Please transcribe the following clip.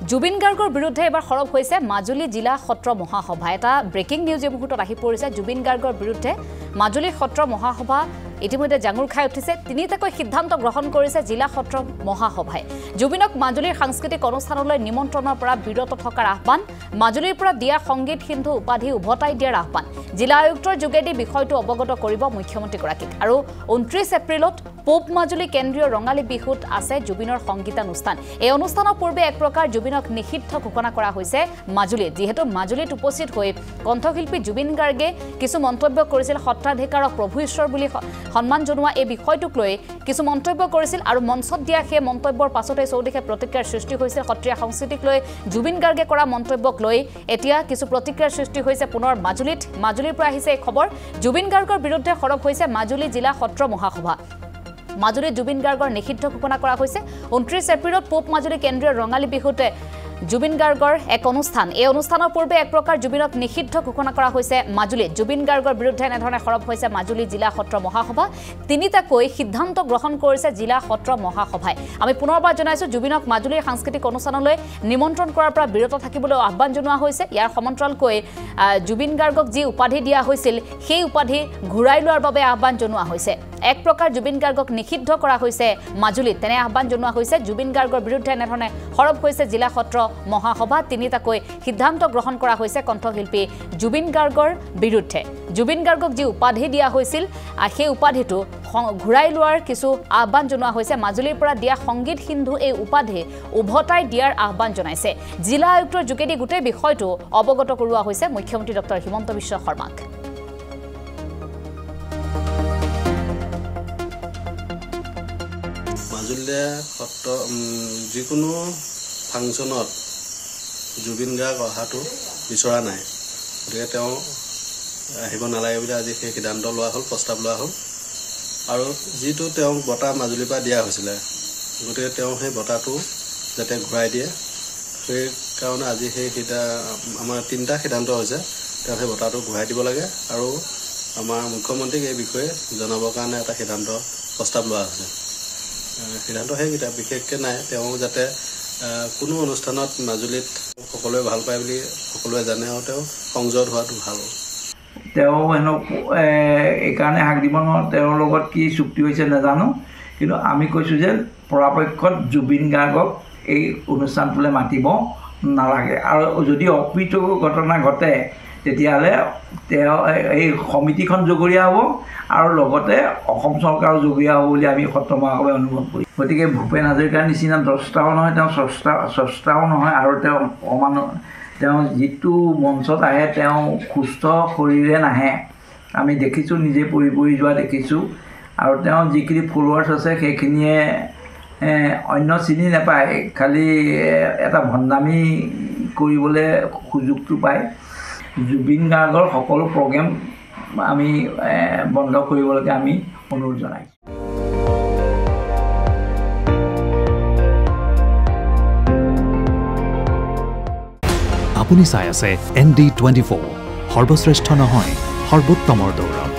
জুবিন গাৰ্গৰ বিৰুদ্ধে এবাৰ খৰব হৈছে মাজুলী জিলা সত্ৰ মহাসভা এটা ব্ৰেকিং নিউজ এই মুহূৰ্তত আহি পৰিছে জুবিন গাৰ্গৰ বিৰুদ্ধে মাজুলী সত্ৰ মহাসভা ইতিমধ্যে জাঙুৰ খাই উঠিছে তিনিটাকৈ সিদ্ধান্ত গ্ৰহণ কৰিছে জিলা সত্ৰ মহাসভাই জুবিনক মাজুলীৰ সাংস্কৃতিক অনুষ্ঠানলৈ নিমন্ত্ৰণৰ পৰা বিৰত থকাৰ আহ্বান মাজুলীৰ পৰা দিয়া সংগীত সিন্ধু উপাধি উভতাই দিয়াৰ আহ্বান জিলা আয়ুক্তৰ যোগেদি বিষয়টো অৱগত কৰিব মুখ্যমন্ত্ৰী গৰাকীক আৰু 29 এপ্ৰিলত পোপ মাজুলী কেন্দ্ৰীয় ৰঙালী বিহুত আছে জুবিনৰ সংগীতানুষ্ঠান এই অনুষ্ঠানৰ পূৰ্বে এক প্ৰকাৰ জুবিনক নিষিদ্ধ ঘোষণা কৰা হৈছে মাজুলীত যেহেতু মাজুলীত উপস্থিত হৈ কণ্ঠশিল্পী জুবিন গাৰ্গে কিছু মন্তব্য কৰিছিল সত্ৰাধিকাৰক প্ৰভু ঈশ্বৰ বুলি সন্মান জনোৱা এই বিষয়টোক লৈ কিছু মন্তব্য কৰিছিল আৰু মঞ্চত দিয়া সেই মন্তব্যৰ পাছতে চৌদিশে প্ৰতিক্ৰিয়াৰ সৃষ্টি হৈছিল সত্ৰীয়া সংস্কৃতিক লৈ জুবিন গাৰ্গে কৰা মন্তব্যক লৈ এতিয়া কিছু প্ৰতিক্ৰিয়াৰ সৃষ্টি হৈছে পুনৰ মাজুলীৰ পৰা আহিছে এই খবৰ জুবিন গাৰ্গৰ বিৰুদ্ধে খৰব হৈছে মাজুলী জিলা সত্ৰ মহাসভা মাজুলী জুবিন গাৰ্গৰ নিষিদ্ধ ঘোষণা কৰা হৈছে 29 এপ্ৰিলত পোপ মাজুলী কেন্দ্ৰীয় ৰঙালী বিহুতে জুবিন গাৰ্গৰ এক অনুষ্ঠান এই অনুষ্ঠানৰ পূৰ্বে এক প্ৰকাৰ জুবিনক নিষিদ্ধ ঘোষণা কৰা হৈছে মাজুলীত জুবিন গাৰ্গৰ বিৰুদ্ধে এনেধৰণে খৰব হৈছে মাজুলী জিলা সত্ৰ মহাসভা তিনিটাকৈ সিদ্ধান্ত গ্ৰহণ কৰিছে জিলা সত্ৰ মহাসভাই আমি পুনৰবাৰ জনাইছো জুবিনক মাজুলীৰ সাংস্কৃতিক অনুষ্ঠানলৈ নিমন্ত্ৰণ কৰাৰ পৰা বিৰত থাকিবলৈ আহ্বান জনোৱা হৈছে ইয়াৰ সমান্তৰালকৈ জুবিন গাৰ্গক যি উপাধি দিয়া হৈছিল সেই উপাধি ঘূৰাই লোৱাৰ বাবে আহ্বান জনোৱা হৈছে এক প্ৰকাৰ জুবিন গাৰ্গক নিষিদ্ধ কৰা হৈছে মাজুলীত তেনে আহ্বান জনোৱা হৈছে জুবিন গাৰ্গৰ বিৰুদ্ধে এনেধৰণে খৰব হৈছে জিলা সত্ৰ মহাসভা তিনিটাকৈ সিদ্ধান্ত গ্ৰহণ কৰা হৈছে কণ্ঠশিল্পী জুবিন গাৰ্গৰ বিৰুদ্ধে জুবিন গাৰ্গক যি উপাধি দিয়া হৈছিল সেই উপাধিটো ঘূৰাই লোৱাৰ কিছু আহ্বান জনোৱা হৈছে মাজুলীৰ পৰা দিয়া সংগীত সিন্ধু এই উপাধি উভতাই দিয়াৰ আহ্বান জনাইছে জিলা আয়ুক্তৰ যোগেদি গোটেই বিষয়টো অৱগত কৰোৱা হৈছে মুখ্যমন্ত্ৰী ডক্টৰ হিমন্ত বিশ্ব শৰ্মাক মাজুলী সত্ৰ যিকোনো ফাংচনত জুবিন গাৰ্গ অহাটো বিচৰা নাই গতিকে তেওঁ আহিব নালাগে বুলি আজি সেই সিদ্ধান্ত লোৱা হ'ল প্ৰস্তাৱ লোৱা হ'ল আৰু যিটো তেওঁক বঁটা মাজুলীৰ পৰা দিয়া হৈছিলে গতিকে তেওঁ সেই বঁটাটো যাতে ঘূৰাই দিয়ে সেইকাৰণে আজি সেই আমাৰ তিনিটা সিদ্ধান্ত হৈছে তেওঁ সেই বঁটাটো ঘূৰাই দিব লাগে আৰু আমাৰ মুখ্যমন্ত্ৰীক এই বিষয়ে জনাবৰ কাৰণে এটা সিদ্ধান্ত প্ৰস্তাৱ লোৱা হৈছে সিদ্ধান্ত সেইকেইটা বিশেষকৈ নাই তেওঁ যাতে কোনো অনুষ্ঠানত মাজুলীত সকলোৱে ভাল পায় বুলি সকলোৱে জানে আৰু তেওঁ সংযত হোৱাটো ভাল তেওঁ হেনো এইকাৰণে হাক দিব নোৱাৰোঁ তেওঁৰ লগত কি চুক্তি হৈছে নাজানো কিন্তু আমি কৈছোঁ যে পৰাপক্ষত জুবিন গাৰ্গক এই অনুষ্ঠানটোলৈ মাতিব নালাগে আৰু যদি অপ্ৰীতকৰ ঘটনা ঘটে তেতিয়াহ'লে তেওঁ এই সমিতিখন জগৰীয়া হ'ব আৰু লগতে অসম চৰকাৰৰ জগৰীয়া হ'ব বুলি আমি সত্ৰ মহাসভাই অনুভৱ কৰিম গতিকে ভূপেন হাজৰিকাৰ নিচিনা দ্ৰষ্টাও নহয় তেওঁ স্ৰষ্টাও নহয় আৰু তেওঁ যিটো মঞ্চত আহে তেওঁ সুস্থ শৰীৰে নাহে আমি দেখিছোঁ নিজে পৰি যোৱা দেখিছোঁ আৰু তেওঁ যিখিনি ফলোৱাৰ্ছ আছে সেইখিনিয়ে অন্য চিনি নাপায় খালি এটা ভণ্ডামি কৰিবলৈ সুযোগটো পায় জুবিন গাৰ্গৰ সকলো প্ৰগ্ৰেম আমি বন্ধ কৰিবলৈকে আমি অনুৰোধ জনাইছোঁ আপুনি চাই আছে ND24 সৰ্বশ্ৰেষ্ঠ নহয় সৰ্বোত্তমৰ দৌৰত